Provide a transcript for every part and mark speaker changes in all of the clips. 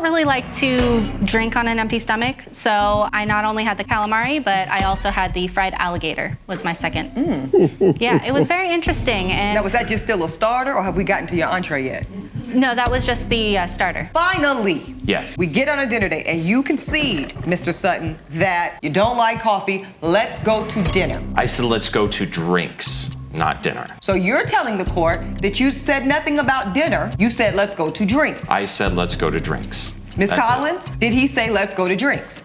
Speaker 1: really like to drink on an empty stomach, so I not only had the calamari, but I also had the fried alligator was my second. Yeah, it was very interesting. And
Speaker 2: now, was that just still a starter, or have we gotten to your entree yet?
Speaker 1: No, that was just the starter.
Speaker 2: Finally,
Speaker 3: yes,
Speaker 2: we get on a dinner date, and you concede, Mr. Sutton, that you don't like coffee. Let's go to dinner.
Speaker 3: I said let's go to drinks, not dinner.
Speaker 2: So you're telling the court that you said nothing about dinner. You said let's go to drinks.
Speaker 3: I said let's go to drinks.
Speaker 2: Ms. Collins, did he say let's go to drinks?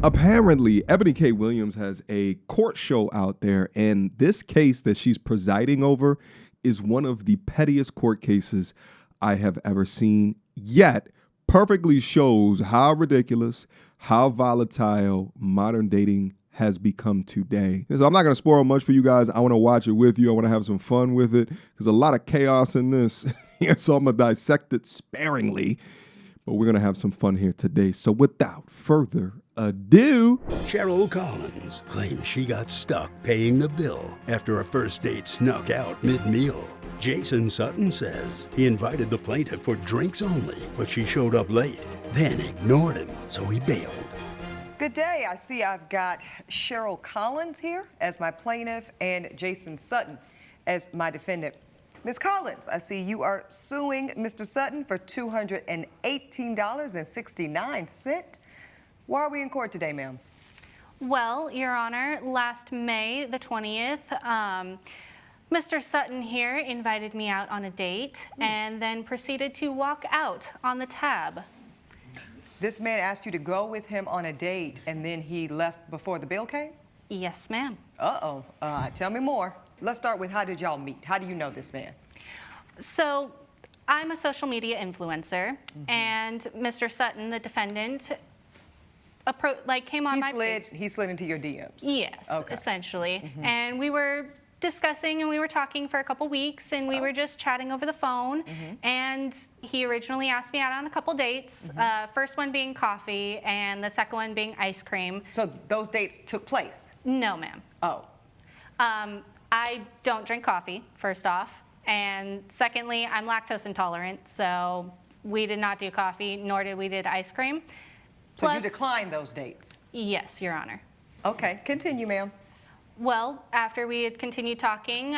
Speaker 4: Apparently, Ebony K. Williams has a court show out there, and this case that she's presiding over is one of the pettiest court cases I have ever seen, yet perfectly shows how ridiculous, how volatile modern dating has become today. So I'm not going to spoil much for you guys. I want to watch it with you. I want to have some fun with it. There's a lot of chaos in this, so I'm going to dissect it sparingly, but we're going to have some fun here today. So without further ado,
Speaker 5: Cheryl Collins claims she got stuck paying the bill after a first date snuck out mid-meal. Jason Sutton says he invited the plaintiff for drinks only, but she showed up late, then ignored him, so he bailed.
Speaker 2: Good day. I see I've got Cheryl Collins here as my plaintiff and Jason Sutton as my defendant. Ms. Collins, I see you are suing Mr. Sutton for $218.69. Why are we in court today, ma'am?
Speaker 1: Well, Your Honor, last May the 20th, Mr. Sutton here invited me out on a date and then proceeded to walk out on the tab.
Speaker 2: This man asked you to go with him on a date and then he left before the bill came?
Speaker 1: Yes, ma'am.
Speaker 2: Uh-oh. Tell me more. Let's start with how did y'all meet? How do you know this man?
Speaker 1: So I'm a social media influencer, and Mr. Sutton, the defendant, came on my page.
Speaker 2: He slid into your DMs?
Speaker 1: Yes,
Speaker 2: okay.
Speaker 1: Essentially. And we were discussing and we were talking for a couple weeks, and we were just chatting over the phone. And he originally asked me out on a couple dates, first one being coffee and the second one being ice cream.
Speaker 2: So those dates took place?
Speaker 1: No, ma'am.
Speaker 2: Oh.
Speaker 1: I don't drink coffee, first off. And secondly, I'm lactose intolerant, so we did not do coffee, nor did we do ice cream.
Speaker 2: So you declined those dates?
Speaker 1: Yes, Your Honor.
Speaker 2: Okay, continue, ma'am.
Speaker 1: Well, after we had continued talking,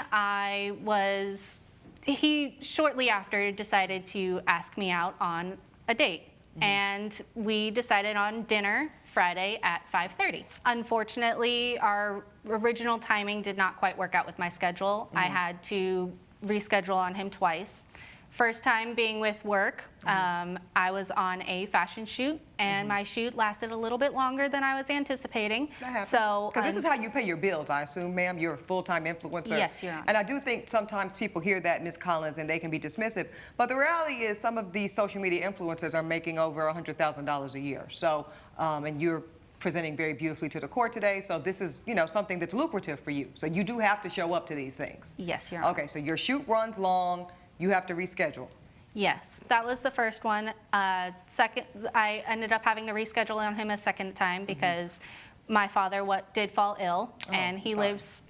Speaker 1: he shortly after decided to ask me out on a date. And we decided on dinner Friday at 5:30. Unfortunately, our original timing did not quite work out with my schedule. I had to reschedule on him twice. First time being with work, I was on a fashion shoot, and my shoot lasted a little bit longer than I was anticipating.
Speaker 2: That happens.
Speaker 1: So,
Speaker 2: because this is how you pay your bills, I assume, ma'am. You're a full-time influencer.
Speaker 1: Yes, Your Honor.
Speaker 2: And I do think sometimes people hear that, Ms. Collins, and they can be dismissive. But the reality is some of these social media influencers are making over $100,000 a year. So, and you're presenting very beautifully to the court today. So this is, something that's lucrative for you. So you do have to show up to these things.
Speaker 1: Yes, Your Honor.
Speaker 2: Okay, so your shoot runs long. You have to reschedule.
Speaker 1: Yes, that was the first one. Second, I ended up having to reschedule on him a second time because my father did fall ill, and he lives.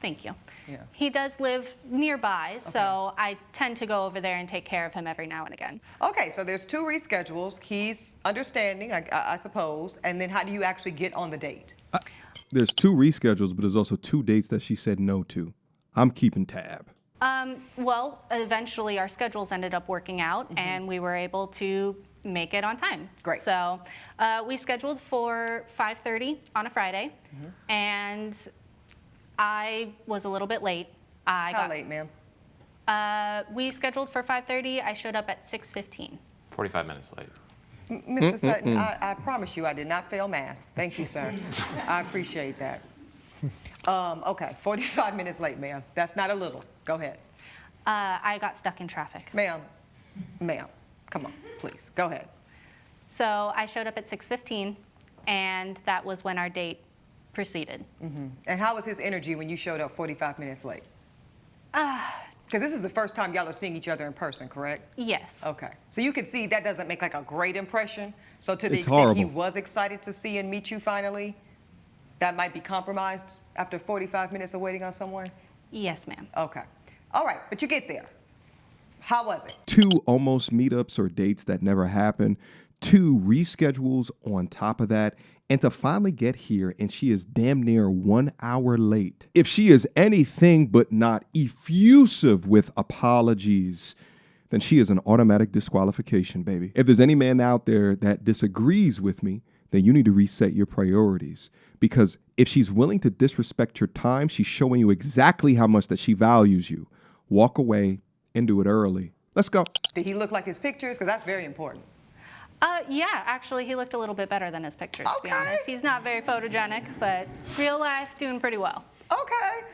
Speaker 1: Thank you.
Speaker 2: Yeah.
Speaker 1: He does live nearby, so I tend to go over there and take care of him every now and again.
Speaker 2: Okay, so there's two reschedules. He's understanding, I suppose, and then how do you actually get on the date?
Speaker 4: there's two reschedules, but there's also two dates that she said no to. I'm keeping tab.
Speaker 1: Well, eventually our schedules ended up working out, and we were able to make it on time.
Speaker 2: Great.
Speaker 1: So we scheduled for 5:30 on a Friday, and I was a little bit late.
Speaker 2: How late, ma'am?
Speaker 1: We scheduled for 5:30. I showed up at 6:15.
Speaker 3: 45 minutes late.
Speaker 2: Mr. Sutton, I promise you I did not fail math. Thank you, sir. I appreciate that. Okay, 45 minutes late, ma'am. That's not a little. Go ahead.
Speaker 1: I got stuck in traffic.
Speaker 2: Ma'am, come on, please, go ahead.
Speaker 1: So I showed up at 6:15, and that was when our date proceeded.
Speaker 2: And how was his energy when you showed up 45 minutes late? Because this is the first time y'all are seeing each other in person, correct?
Speaker 1: Yes.
Speaker 2: Okay. So you can see that doesn't make like a great impression. So to the
Speaker 4: It's
Speaker 2: extent he
Speaker 4: horrible.
Speaker 2: was excited to see and meet you finally, that might be compromised after 45 minutes of waiting on someone?
Speaker 1: Yes, ma'am.
Speaker 2: Okay. All right, but you get there. How was it?
Speaker 4: 2 almost meetups or dates that never happened, 2 reschedules on top of that, and to finally get here and she is damn near 1 hour late. If she is anything but not effusive with apologies, then she is an automatic disqualification, baby. If there's any man out there that disagrees with me, then you need to reset your priorities. Because if she's willing to disrespect your time, she's showing you exactly how much that she values you. Walk away and do it early. Let's go.
Speaker 2: Did he look like his pictures? Because that's very important.
Speaker 1: Yeah, actually, he looked a little bit better than his pictures, to be
Speaker 2: Okay.
Speaker 1: honest. He's not very photogenic, but real life, doing pretty well.
Speaker 2: Okay,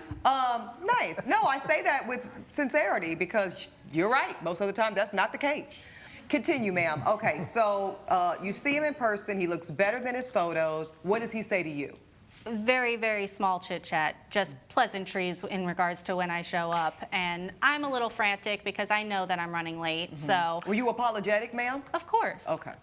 Speaker 2: nice. No, I say that with sincerity because you're right. Most of the time, that's not the case. Continue, ma'am. Okay, so you see him in person. He looks better than his photos. What does he say to you?
Speaker 1: Very, very small chit chat, just pleasantries in regards to when I show up. And I'm a little frantic because I know that I'm running late, so.
Speaker 2: Were you apologetic, ma'am?
Speaker 1: Of course.
Speaker 2: Okay.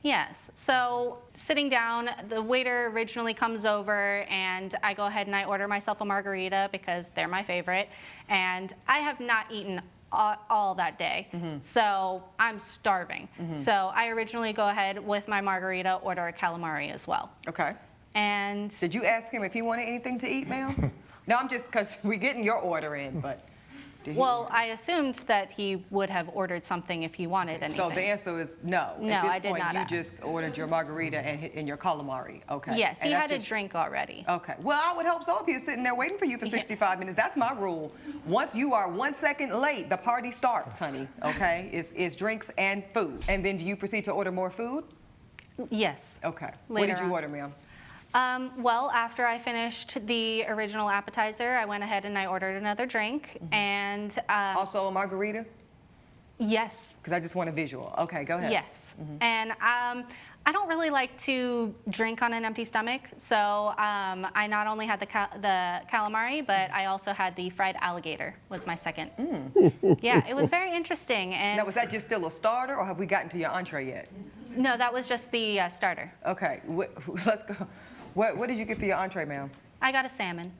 Speaker 1: Yes. So sitting down, the waiter originally comes over and I go ahead and I order myself a margarita because they're my favorite. And I have not eaten all that day. So I'm starving. So I originally go ahead with my margarita, order a calamari as well.
Speaker 2: Okay.
Speaker 1: And
Speaker 2: Did you ask him if he wanted anything to eat, ma'am? No, I'm just, because we're getting your order in, but. Did he-
Speaker 1: well, I assumed that he would have ordered something if he wanted anything.
Speaker 2: So the answer is no.
Speaker 1: No,
Speaker 2: At this
Speaker 1: I did
Speaker 2: point,
Speaker 1: not
Speaker 2: you
Speaker 1: ask.
Speaker 2: just ordered your margarita and your calamari. Okay.
Speaker 1: Yes,
Speaker 2: And
Speaker 1: he
Speaker 2: that's
Speaker 1: had a
Speaker 2: just-
Speaker 1: drink already.
Speaker 2: Okay. Well, I would hope so if he was sitting there waiting for you for 65 minutes. That's my rule. Once you are 1 second late, the party starts, honey. Okay? It's drinks and food. And then do you proceed to order more food?
Speaker 1: Yes.
Speaker 2: Okay. What
Speaker 1: Later
Speaker 2: did you
Speaker 1: on.
Speaker 2: order, ma'am?
Speaker 1: Well, after I finished the original appetizer, I went ahead and I ordered another drink. And
Speaker 2: Also a margarita?
Speaker 1: yes,
Speaker 2: Because I just want a visual. Okay, go ahead.
Speaker 1: yes. And I don't really like to drink on an empty stomach. So I not only had the calamari, but I also had the fried alligator was my second. Yeah, it was very interesting. And
Speaker 2: Now, was that just still a starter, or have we gotten to your entree yet?
Speaker 1: no, that was just the starter.
Speaker 2: Okay, let's go. What did you get for your entree, ma'am?
Speaker 1: I got a salmon.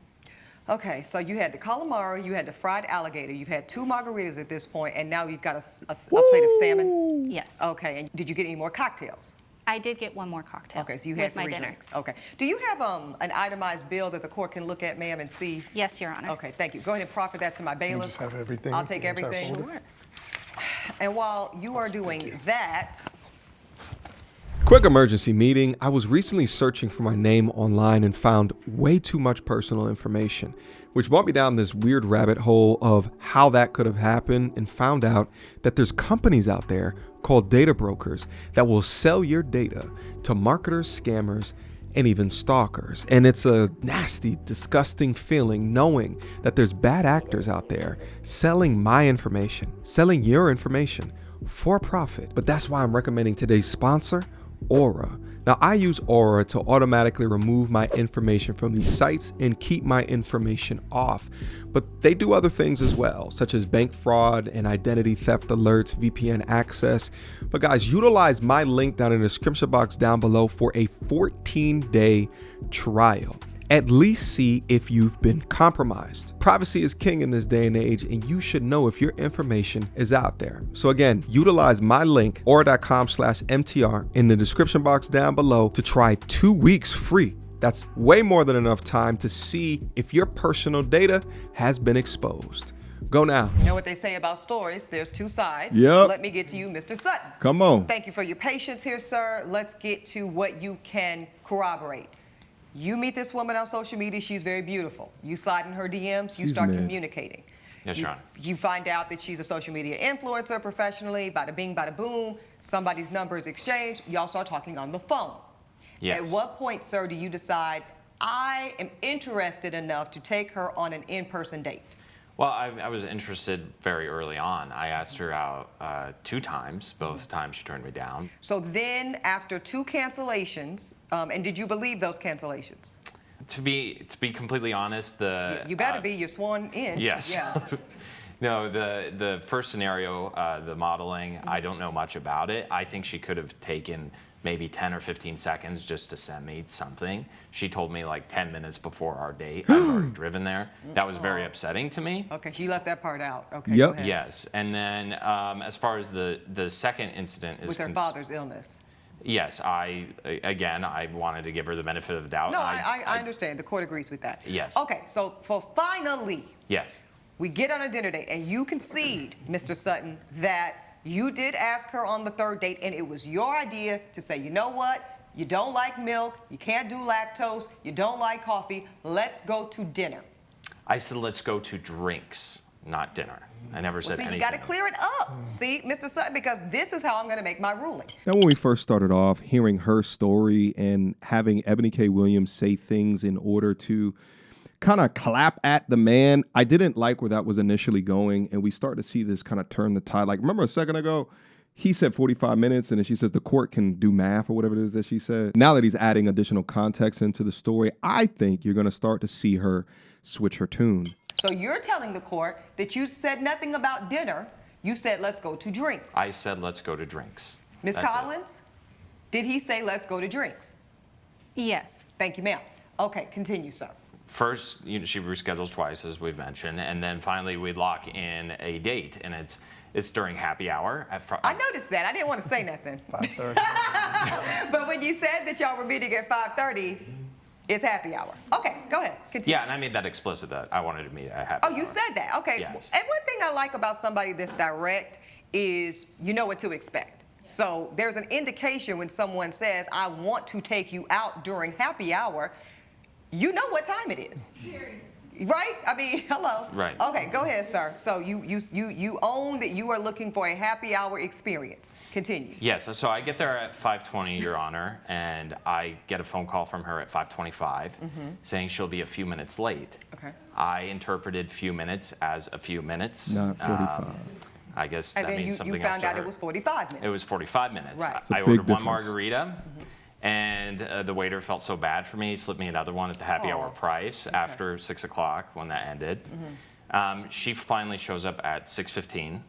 Speaker 2: Okay, so you had the calamari, you had the fried alligator, you've had 2 margaritas at this point, and now you've got a plate of salmon.
Speaker 1: Yes.
Speaker 2: Okay, and did you get any more cocktails?
Speaker 1: I did get one more cocktail
Speaker 2: Okay, so you
Speaker 1: with
Speaker 2: had
Speaker 1: my
Speaker 2: 3
Speaker 1: dinner.
Speaker 2: drinks. Okay. Do you have an itemized bill that the court can look at, ma'am, and see?
Speaker 1: Yes, Your Honor.
Speaker 2: Okay, thank you. Go ahead and proffer that to my bailiff.
Speaker 6: just have everything,
Speaker 2: I'll take
Speaker 6: the entire
Speaker 2: everything.
Speaker 6: folder?
Speaker 1: Sure.
Speaker 2: And while you are doing that,
Speaker 4: Quick emergency meeting. I was recently searching for my name online and found way too much personal information, which brought me down this weird rabbit hole of how that could have happened, and found out that there's companies out there called data brokers that will sell your data to marketers, scammers, and even stalkers. And it's a nasty, disgusting feeling knowing that there's bad actors out there selling my information, selling your information for profit. But that's why I'm recommending today's sponsor, Aura. Now, I use Aura to automatically remove my information from these sites and keep my information off. But they do other things as well, such as bank fraud and identity theft alerts, VPN access. But guys, utilize my link down in the description box down below for a 14-day trial. At least see if you've been compromised. Privacy is king in this day and age, and you should know if your information is out there. So again, utilize my link, aura.com/MTR, in the description box down below to try 2 weeks free. That's way more than enough time to see if your personal data has been exposed. Go now.
Speaker 2: you know what they say about stories, there's 2 sides.
Speaker 4: Yep.
Speaker 2: Let me get to you, Mr. Sutton.
Speaker 4: Come on.
Speaker 2: Thank you for your patience here, sir. Let's get to what you can corroborate. You meet this woman on social media, she's very beautiful. You slide in her DMs, you
Speaker 4: She's
Speaker 2: start
Speaker 4: mad.
Speaker 2: communicating.
Speaker 3: Yes, Your Honor.
Speaker 2: You find out that she's a social media influencer professionally, bada bing, bada boom, somebody's number is exchanged, y'all start talking on the phone.
Speaker 3: Yes.
Speaker 2: At what point, sir, do you decide, I am interested enough to take her on an in-person date?
Speaker 3: Well, I was interested very early on. I asked her out 2 times. Both times she turned me down.
Speaker 2: So then, after 2 cancellations, and did you believe those cancellations?
Speaker 3: To be completely honest,
Speaker 2: You better be, you're sworn in.
Speaker 3: Yes.
Speaker 2: Yeah.
Speaker 3: No, the first scenario, the modeling, I don't know much about it. I think she could have taken maybe 10 or 15 seconds just to send me something. She told me like 10 minutes before our date. I've already driven there. That was very upsetting to me.
Speaker 2: Okay, she left that part out. Okay,
Speaker 4: Yep.
Speaker 2: go ahead.
Speaker 3: Yes, and then as far as the second incident is
Speaker 2: With her father's illness.
Speaker 3: yes, I wanted to give her the benefit of the doubt.
Speaker 2: No,
Speaker 3: and
Speaker 2: I understand. The court agrees with that.
Speaker 3: Yes.
Speaker 2: Okay, so for finally,
Speaker 3: Yes.
Speaker 2: we get on a dinner date, and you concede, Mr. Sutton, that you did ask her on the third date, and it was your idea to say, you know what? You don't like milk, you can't do lactose, you don't like coffee, let's go to dinner.
Speaker 3: I said let's go to drinks, not dinner. I never said
Speaker 2: See,
Speaker 3: anything.
Speaker 2: you got to clear it up. See, Mr. Sutton, because this is how I'm going to make my ruling.
Speaker 4: Now, when we first started off, hearing her story and having Ebony K. Williams say things in order to kind of clap at the man, I didn't like where that was initially going, and we start to see this kind of turn the tide. Like, remember a second ago, he said 45 minutes, and then she says the court can do math or whatever it is that she said. Now that he's adding additional context into the story, I think you're going to start to see her switch her tune.
Speaker 2: So you're telling the court that you said nothing about dinner. You said, let's go to drinks.
Speaker 3: I said let's go to drinks.
Speaker 2: Ms.
Speaker 3: That's it.
Speaker 2: Collins, did he say, let's go to drinks?
Speaker 1: Yes.
Speaker 2: Thank you, ma'am. Okay, continue, sir.
Speaker 3: First, she reschedules twice, as we've mentioned, and then finally we lock in a date, and it's during happy hour.
Speaker 2: I noticed that. I didn't want to say nothing. 5:30. But when you said that y'all were meeting at 5:30, it's happy hour. Okay, go ahead. Continue.
Speaker 3: Yeah, and I made that explicit that I wanted to meet at happy
Speaker 2: Oh,
Speaker 3: hour.
Speaker 2: you said that. Okay.
Speaker 3: Yes.
Speaker 2: And one thing I like about somebody that's direct is you know what to expect. So there's an indication when someone says, I want to take you out during happy hour, you know what time it is. Serious. Right? I mean, hello.
Speaker 3: Right.
Speaker 2: Okay, go ahead, sir. So you own that you are looking for a happy hour experience. Continue.
Speaker 3: Yes, so I get there at 5:20, Your Honor, and I get a phone call from her at 5:25 saying she'll be a few minutes late.
Speaker 2: Okay.
Speaker 3: I interpreted few minutes as a few minutes.
Speaker 4: Not 45.
Speaker 3: I guess
Speaker 2: And
Speaker 3: that
Speaker 2: then
Speaker 3: means
Speaker 2: you
Speaker 3: something
Speaker 2: found
Speaker 3: else to
Speaker 2: out
Speaker 3: her.
Speaker 2: it was 45 minutes.
Speaker 3: It was 45 minutes.
Speaker 2: Right. It's
Speaker 4: a
Speaker 3: I
Speaker 4: big
Speaker 3: ordered one
Speaker 4: difference.
Speaker 3: margarita, and the waiter felt so bad for me, he slipped me another one at the happy hour price after 6 o'clock when that ended. She finally shows up at 6:15.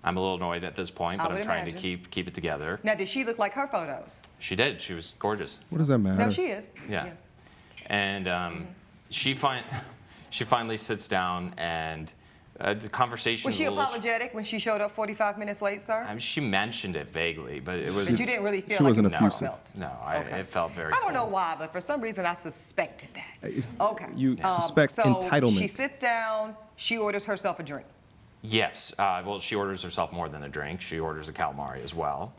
Speaker 3: I'm a little annoyed at this point, but I'm
Speaker 2: would
Speaker 3: trying to
Speaker 2: imagine.
Speaker 3: keep it together.
Speaker 2: Now, did she look like her photos?
Speaker 3: She did. She was gorgeous.
Speaker 4: What does that matter?
Speaker 2: No, she is.
Speaker 3: Yeah. And she finally sits down, and the conversation
Speaker 2: Was she
Speaker 3: a little.
Speaker 2: apologetic when she showed up 45 minutes late, sir?
Speaker 3: I mean, she mentioned it vaguely, but it was.
Speaker 2: But you didn't really feel
Speaker 4: She
Speaker 2: like
Speaker 4: wasn't
Speaker 2: it was
Speaker 4: effusive.
Speaker 2: heartfelt?
Speaker 3: No,
Speaker 2: Okay.
Speaker 3: it felt very.
Speaker 2: I don't know
Speaker 3: cold.
Speaker 2: why, but for some reason I suspected that. Okay.
Speaker 4: You suspect
Speaker 2: so
Speaker 4: entitlement.
Speaker 2: she sits down, she orders herself a drink.
Speaker 3: Yes. Well, she orders herself more than a drink. She orders a calamari as well.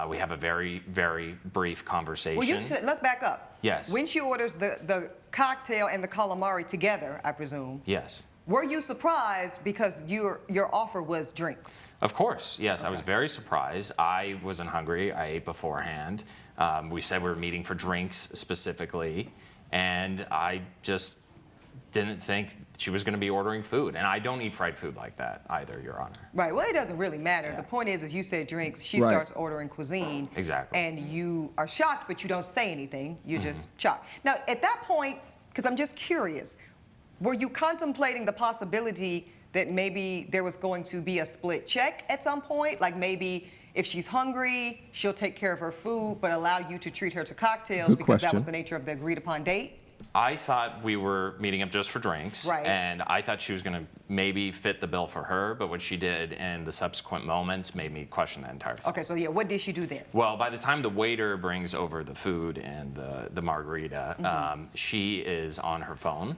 Speaker 3: We have a very, very brief conversation.
Speaker 2: Well, let's back up.
Speaker 3: Yes.
Speaker 2: When she orders the cocktail and the calamari together, I presume,
Speaker 3: Yes.
Speaker 2: were you surprised because your offer was drinks?
Speaker 3: Of course. Yes, I was very surprised. I wasn't hungry. I ate beforehand. We said we were meeting for drinks specifically, and I just didn't think she was going to be ordering food. And I don't eat fried food like that either, Your Honor.
Speaker 2: Right. Well, it doesn't really matter.
Speaker 3: Yeah.
Speaker 2: The point is you said drinks. She
Speaker 4: Right.
Speaker 2: starts ordering cuisine.
Speaker 3: Exactly.
Speaker 2: And you are shocked, but you don't say anything. You're just shocked. Now, at that point, because I'm just curious, were you contemplating the possibility that maybe there was going to be a split check at some point? Like maybe if she's hungry, she'll take care of her food, but allow you to treat her to cocktails
Speaker 4: Good
Speaker 2: because that was
Speaker 4: question.
Speaker 2: the nature of the agreed upon date?
Speaker 3: I thought we were meeting up just for drinks,
Speaker 2: Right.
Speaker 3: and I thought she was going to maybe fit the bill for her, but what she did in the subsequent moments made me question that entire thing.
Speaker 2: Okay, so yeah, what did she do then?
Speaker 3: Well, by the time the waiter brings over the food and the margarita, she is on her phone.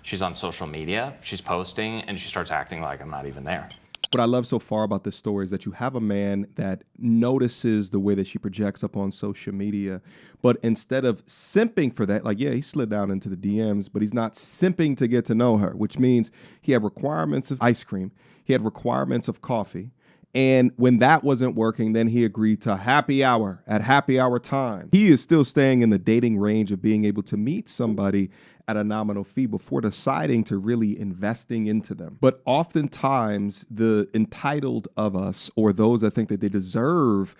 Speaker 3: She's on social media. She's posting, and she starts acting like I'm not even there.
Speaker 4: What I love so far about this story is that you have a man that notices the way that she projects up on social media, but instead of simping for that, like, yeah, he slid down into the DMs, but he's not simping to get to know her, which means he had requirements of ice cream, he had requirements of coffee, and when that wasn't working, then he agreed to happy hour at happy hour time. He is still staying in the dating range of being able to meet somebody at a nominal fee before deciding to really investing into them. But oftentimes the entitled of us, or those that think that they deserve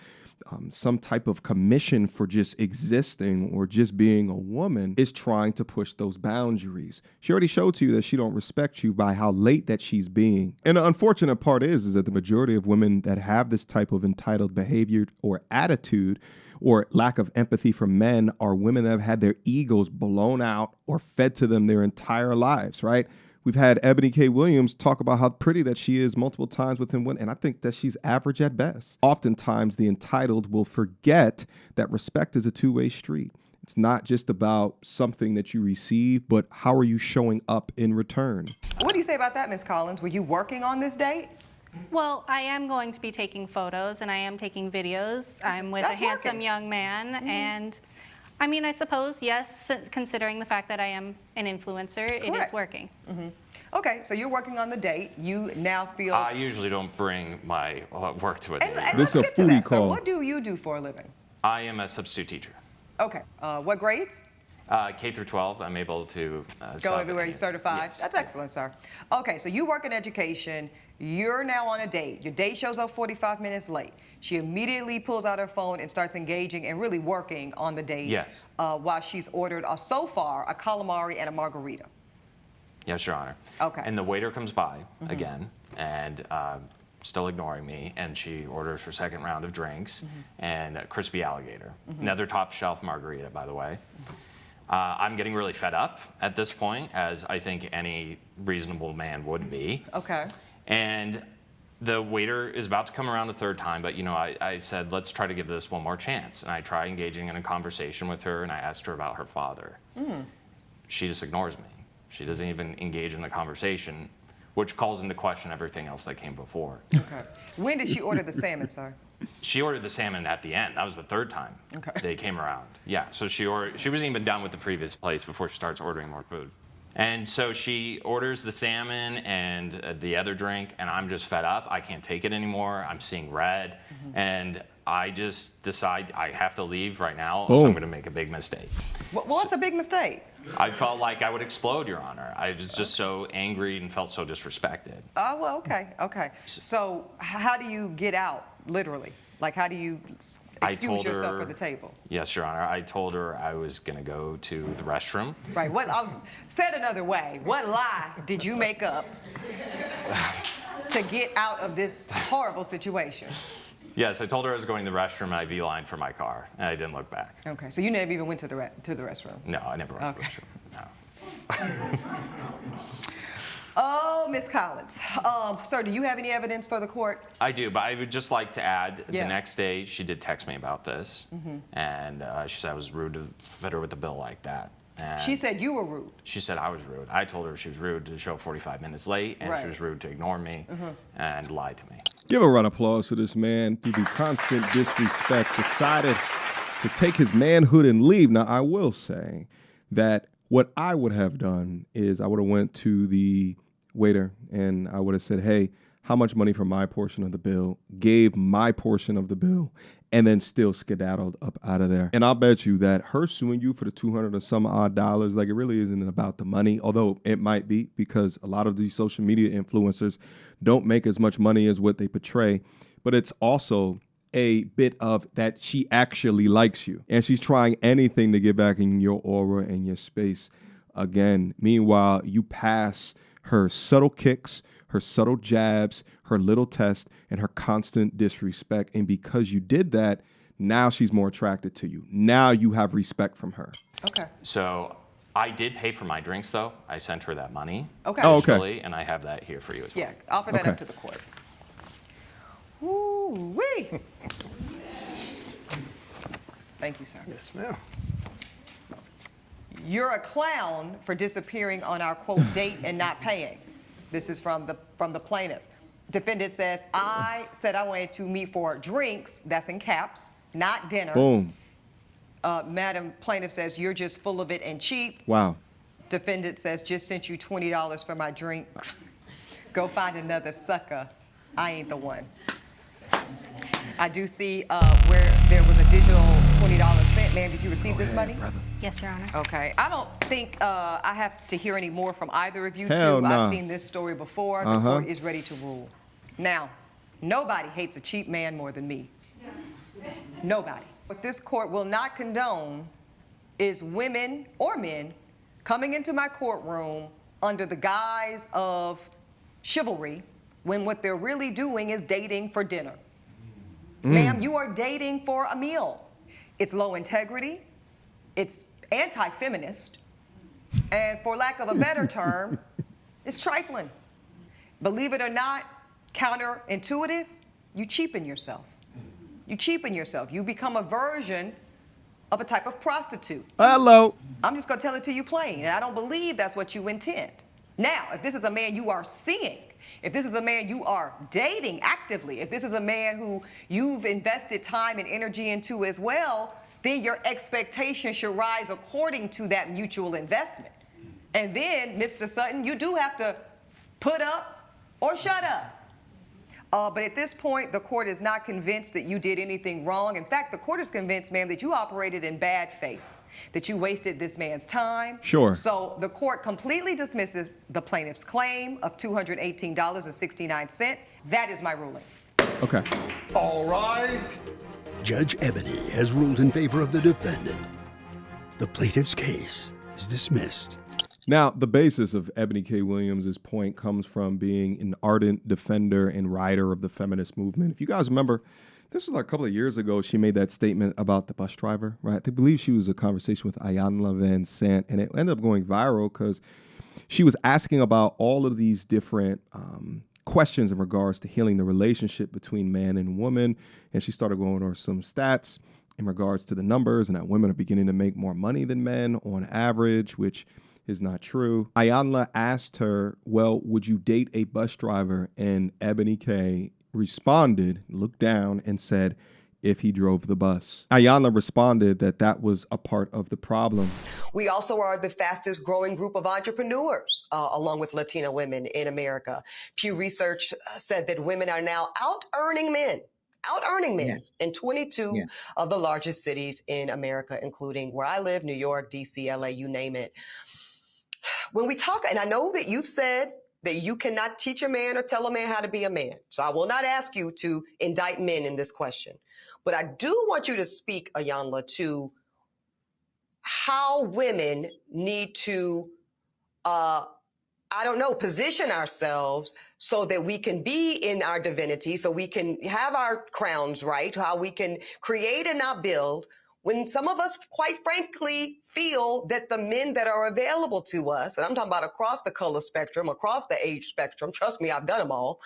Speaker 4: some type of commission for just existing or just being a woman, is trying to push those boundaries. She already showed to you that she don't respect you by how late that she's being. And the unfortunate part is that the majority of women that have this type of entitled behavior or attitude or lack of empathy for men are women that have had their egos blown out or fed to them their entire lives, right? We've had Ebony K. Williams talk about how pretty that she is multiple times within women, and I think that she's average at best. Oftentimes, the entitled will forget that respect is a two-way street. It's not just about something that you receive, but how are you showing up in return?
Speaker 2: What do you say about that, Ms. Collins? Were you working on this date?
Speaker 1: Well, I am going to be taking photos and I am taking videos. I'm with
Speaker 2: That's
Speaker 1: a handsome
Speaker 2: working.
Speaker 1: young man, and I mean, I suppose, yes, considering the fact that I am an influencer, it is
Speaker 2: Correct.
Speaker 1: working.
Speaker 2: Okay, so you're working on the date. You now feel.
Speaker 3: I usually don't bring my work to a date.
Speaker 2: and
Speaker 4: This
Speaker 2: let's
Speaker 4: is a
Speaker 2: get to
Speaker 4: foodie
Speaker 2: that. So
Speaker 4: call.
Speaker 2: what do you do for a living?
Speaker 3: I am a substitute teacher.
Speaker 2: Okay, what grades?
Speaker 3: K through 12, I'm able to
Speaker 2: Go
Speaker 3: sub
Speaker 2: everywhere you're
Speaker 3: any-
Speaker 2: certified?
Speaker 3: Yes.
Speaker 2: That's excellent, sir. Okay, so you work in education. You're now on a date. Your date shows up 45 minutes late. She immediately pulls out her phone and starts engaging and really working on the date.
Speaker 3: Yes.
Speaker 2: While she's ordered, so far, a calamari and a margarita.
Speaker 3: Yes, Your Honor.
Speaker 2: Okay.
Speaker 3: And the waiter comes by again and still ignoring me, and she orders her second round of drinks and a crispy alligator. Another top shelf margarita, by the way. I'm getting really fed up at this point, as I think any reasonable man would be.
Speaker 2: Okay.
Speaker 3: And the waiter is about to come around a third time, but I said, let's try to give this one more chance. And I try engaging in a conversation with her, and I asked her about her father. She just ignores me. She doesn't even engage in the conversation, which calls into question everything else that came before.
Speaker 2: Okay. When did she order the salmon, sir?
Speaker 3: She ordered the salmon at the end. That was the third time they came around. Yeah, so she wasn't even done with the previous place before she starts ordering more food. And so she orders the salmon and the other drink, and I'm just fed up. I can't take it anymore. I'm seeing red. And I just decide I have to leave right now, or else I'm going to make a big mistake.
Speaker 2: What's the big mistake?
Speaker 3: I felt like I would explode, Your Honor. I was just so angry and felt so disrespected.
Speaker 2: Oh, well, okay. So how do you get out, literally? Like, how do you excuse yourself for the table?
Speaker 3: Yes, Your Honor. I told her I was going to go to the restroom.
Speaker 2: Right. Said another way, what lie did you make up to get out of this horrible situation?
Speaker 3: Yes, I told her I was going to the restroom, and I V-lined for my car, and I didn't look back.
Speaker 2: Okay, so you never even went to the restroom?
Speaker 3: No, I never went to the restroom. No.
Speaker 2: Oh, Ms. Collins. Sir, do you have any evidence for the court?
Speaker 3: I do, but I would just like to add,
Speaker 2: Yeah.
Speaker 3: the next day she did text me about this, and she said I was rude to fit her with the bill like that. And
Speaker 2: She said you were rude.
Speaker 3: she said I was rude. I told her she was rude to show up 45 minutes late, and
Speaker 2: Right.
Speaker 3: she was rude to ignore me and lie to me.
Speaker 4: Give a round of applause for this man through the constant disrespect decided to take his manhood and leave. Now, I will say that what I would have done is I would have went to the waiter and I would have said, hey, how much money for my portion of the bill, gave my portion of the bill, and then still skedaddled up out of there. And I'll bet you that her suing you for the $200 or some odd dollars, like, it really isn't about the money, although it might be, because a lot of these social media influencers don't make as much money as what they portray. But it's also a bit of that she actually likes you, and she's trying anything to get back in your aura and your space again. Meanwhile, you pass her subtle kicks, her subtle jabs, her little test, and her constant disrespect. And because you did that, now she's more attracted to you. Now you have respect from her.
Speaker 2: Okay.
Speaker 3: So I did pay for my drinks, though. I sent her that money.
Speaker 2: Okay.
Speaker 4: Oh, okay.
Speaker 3: initially, and I have that here for you as well.
Speaker 2: Yeah, offer that
Speaker 4: Okay.
Speaker 2: up to the court. Woo-wee. Thank you, sir.
Speaker 6: Yes, ma'am.
Speaker 2: You're a clown for disappearing on our, quote, date and not paying. This is from the plaintiff. Defendant says, I said I wanted to meet for drinks, that's in caps, not dinner.
Speaker 4: Boom.
Speaker 2: Madam plaintiff says, you're just full of it and cheap.
Speaker 4: Wow.
Speaker 2: Defendant says, just sent you $20 for my drink. Go find another sucker. I ain't the one. I do see where there was a digital $20 sent. Ma'am, did you receive this money?
Speaker 1: Yes, Your Honor.
Speaker 2: Okay. I don't think I have to hear any more from either of you
Speaker 4: Hell
Speaker 2: two.
Speaker 4: nah.
Speaker 2: I've seen this story before. The court is ready to rule. Now, nobody hates a cheap man more than me. Nobody. What this court will not condone is women or men coming into my courtroom under the guise of chivalry when what they're really doing is dating for dinner. Ma'am, you are dating for a meal. It's low integrity, it's anti-feminist, and for lack of a better term, it's trifling. Believe it or not, counterintuitive, you cheapen yourself. You cheapen yourself. You become a version of a type of prostitute.
Speaker 4: Hello.
Speaker 2: I'm just gonna tell it to you plain, and I don't believe that's what you intend. Now, if this is a man you are seeing, if this is a man you are dating actively, if this is a man who you've invested time and energy into as well, then your expectations should rise according to that mutual investment. And then, Mr. Sutton, you do have to put up or shut up. But at this point, the court is not convinced that you did anything wrong. In fact, the court is convinced, ma'am, that you operated in bad faith, that you wasted this man's time.
Speaker 4: Sure.
Speaker 2: So the court completely dismisses the plaintiff's claim of $218.69. That is my ruling.
Speaker 4: Okay.
Speaker 6: All rise.
Speaker 5: Judge Ebony has ruled in favor of the defendant. The plaintiff's case is dismissed.
Speaker 4: Now, the basis of Ebony K. Williams' point comes from being an ardent defender and rider of the feminist movement. If you guys remember, this was like a couple of years ago, she made that statement about the bus driver, right? I believe she was a conversation with Ayanna Van Sant, and it ended up going viral because she was asking about all of these different questions in regards to healing the relationship between man and woman, and she started going over some stats in regards to the numbers and that women are beginning to make more money than men on average, which is not true. Ayanna asked her, well, would you date a bus driver? And Ebony K responded, looked down and said, if he drove the bus. Ayanna responded that that was a part of the problem.
Speaker 2: We also are the fastest growing group of entrepreneurs, along with Latina women in America. Pew Research said that women are now out-earning men
Speaker 7: Yes.
Speaker 2: in 22
Speaker 7: Yes.
Speaker 2: of the largest cities in America, including where I live, New York, DC, LA, you name it. When we talk, and I know that you've said that you cannot teach a man or tell a man how to be a man. So I will not ask you to indict men in this question. But I do want you to speak, Ayanna, to how women need to, position ourselves so that we can be in our divinity, so we can have our crowns right, how we can create and not build, when some of us, quite frankly, feel that the men that are available to us, and I'm talking about across the color spectrum, across the age spectrum, trust me, I've done them all,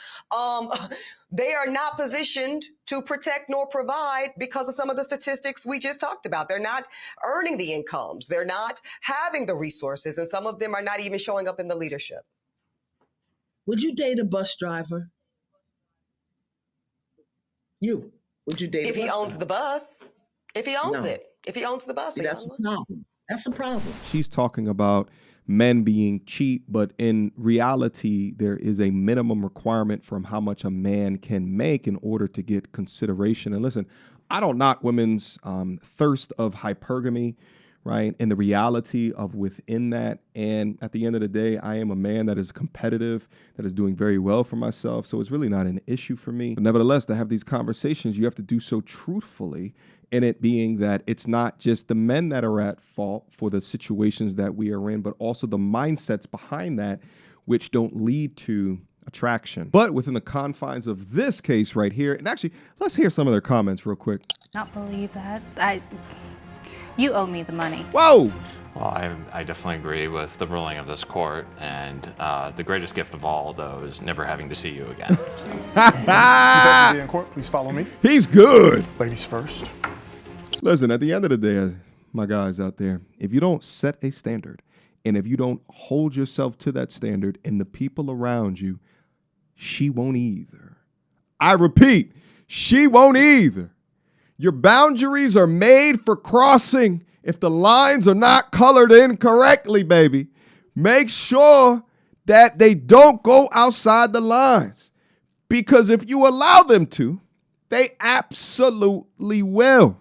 Speaker 2: they are not positioned to protect nor provide because of some of the statistics we just talked about. They're not earning the incomes. They're not having the resources, and some of them are not even showing up in the leadership.
Speaker 7: Would you date a bus driver? Would you date
Speaker 2: If
Speaker 7: a
Speaker 2: he
Speaker 7: bus
Speaker 2: owns
Speaker 7: driver?
Speaker 2: the bus, if he owns
Speaker 7: No.
Speaker 2: it, if he owns the bus,
Speaker 7: See, that's a
Speaker 2: Ayanna.
Speaker 7: problem. That's a problem.
Speaker 4: She's talking about men being cheap, but in reality, there is a minimum requirement from how much a man can make in order to get consideration. And listen, I don't knock women's thirst of hypergamy, right? And the reality of within that. And at the end of the day, I am a man that is competitive, that is doing very well for myself. So it's really not an issue for me. But nevertheless, to have these conversations, you have to do so truthfully, in it being that it's not just the men that are at fault for the situations that we are in, but also the mindsets behind that, which don't lead to attraction. But within the confines of this case right here, and actually, let's hear some of their comments real quick.
Speaker 1: Not believe that. You owe me the money.
Speaker 4: Whoa!
Speaker 3: Well, I definitely agree with the ruling of this court, and the greatest gift of all, though, is never having to see you again. So.
Speaker 6: You vote to be in court. Please follow me.
Speaker 4: He's good.
Speaker 6: Ladies first.
Speaker 4: Listen, at the end of the day, my guys out there, if you don't set a standard, and if you don't hold yourself to that standard and the people around you, she won't either. I repeat, she won't either. Your boundaries are made for crossing. If the lines are not colored in correctly, baby, make sure that they don't go outside the lines. Because if you allow them to, they absolutely will.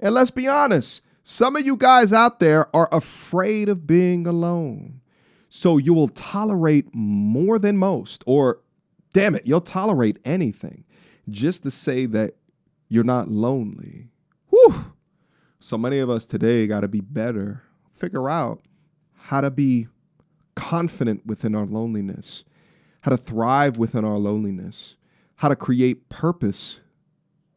Speaker 4: And let's be honest, some of you guys out there are afraid of being alone. So you will tolerate more than most, or damn it, you'll tolerate anything just to say that you're not lonely. Whew. So many of us today got to be better, figure out how to be confident within our loneliness, how to thrive within our loneliness, how to create purpose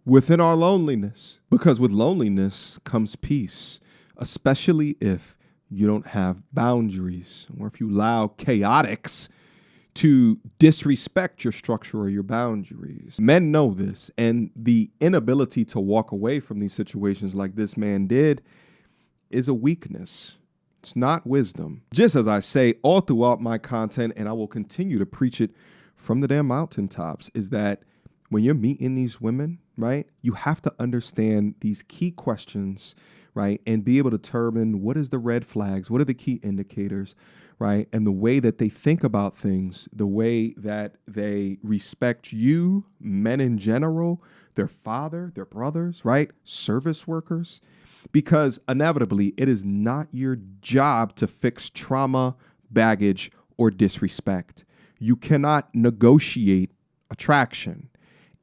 Speaker 4: within our loneliness. Because with loneliness comes peace, especially if you don't have boundaries or if you allow chaotics to disrespect your structure or your boundaries. Men know this, and the inability to walk away from these situations like this man did is a weakness. It's not wisdom. Just as I say all throughout my content, and I will continue to preach it from the damn mountaintops, is that when you're meeting these women, right, you have to understand these key questions, right, and be able to determine what is the red flags, what are the key indicators, right, and the way that they think about things, the way that they respect you, men in general, their father, their brothers, right, service workers, because inevitably it is not your job to fix trauma, baggage, or disrespect. You cannot negotiate attraction.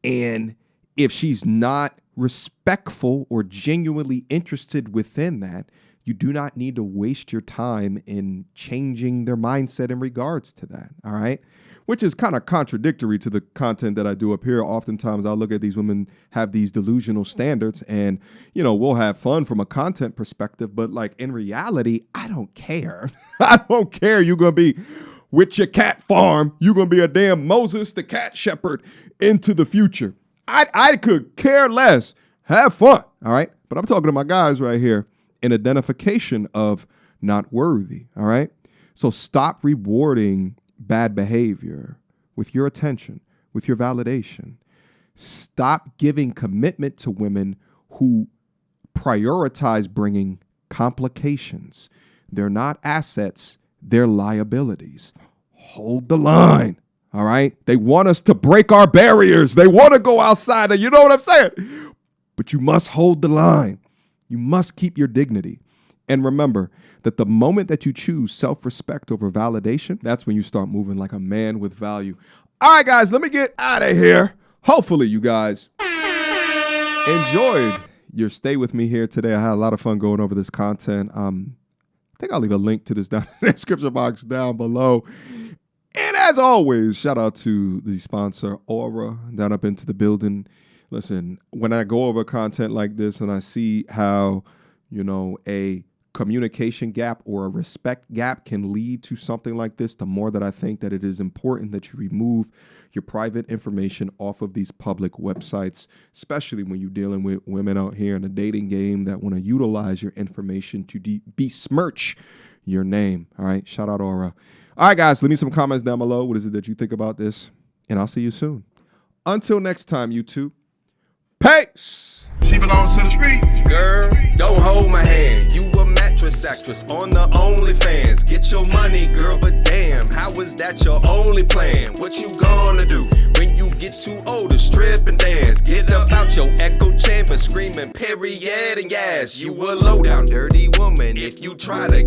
Speaker 4: And if she's not respectful or genuinely interested within that, you do not need to waste your time in changing their mindset in regards to that, all right? Which is kind of contradictory to the content that I do up here. Oftentimes I'll look at these women have these delusional standards and, you know, we'll have fun from a content perspective, but like in reality, I don't care. I don't care. You're going to be with your cat farm. You're going to be a damn Moses the cat shepherd into the future. I could care less. Have fun, all right? But I'm talking to my guys right here in identification of not worthy, all right? So stop rewarding bad behavior with your attention, with your validation. Stop giving commitment to women who prioritize bringing complications. They're not assets, they're liabilities. Hold the line. All right. They want us to break our barriers. They want to go outside. And you know what I'm saying? But you must hold the line. You must keep your dignity. And remember that the moment that you choose self-respect over validation, that's when you start moving like a man with value. All right, guys, let me get out of here. Hopefully you guys enjoyed your stay with me here today. I had a lot of fun going over this content. I think I'll leave a link to this down in the description box down below. And as always, shout out to the sponsor, Aura, down up into the building. Listen, when I go over content like this and I see how, you know, a communication gap or a respect gap can lead to something like this, the more that I think that it is important that you remove your private information off of these public websites, especially when you're dealing with women out here in the dating game that want to utilize your information to besmirch your name. All right. Shout out Aura. All right, guys, leave me some comments down below. What is it that you think about this? And I'll see you soon. Until next time, YouTube. Peace.
Speaker 8: She belongs to the street.
Speaker 9: Girl, don't hold my hand. You a mattress actress on the OnlyFans. Get your money, girl, but damn, how is that your only plan? What you gonna do when you get too old to strip and dance? Get up out your echo chamber screaming period and yes. You a low down dirty woman if you try to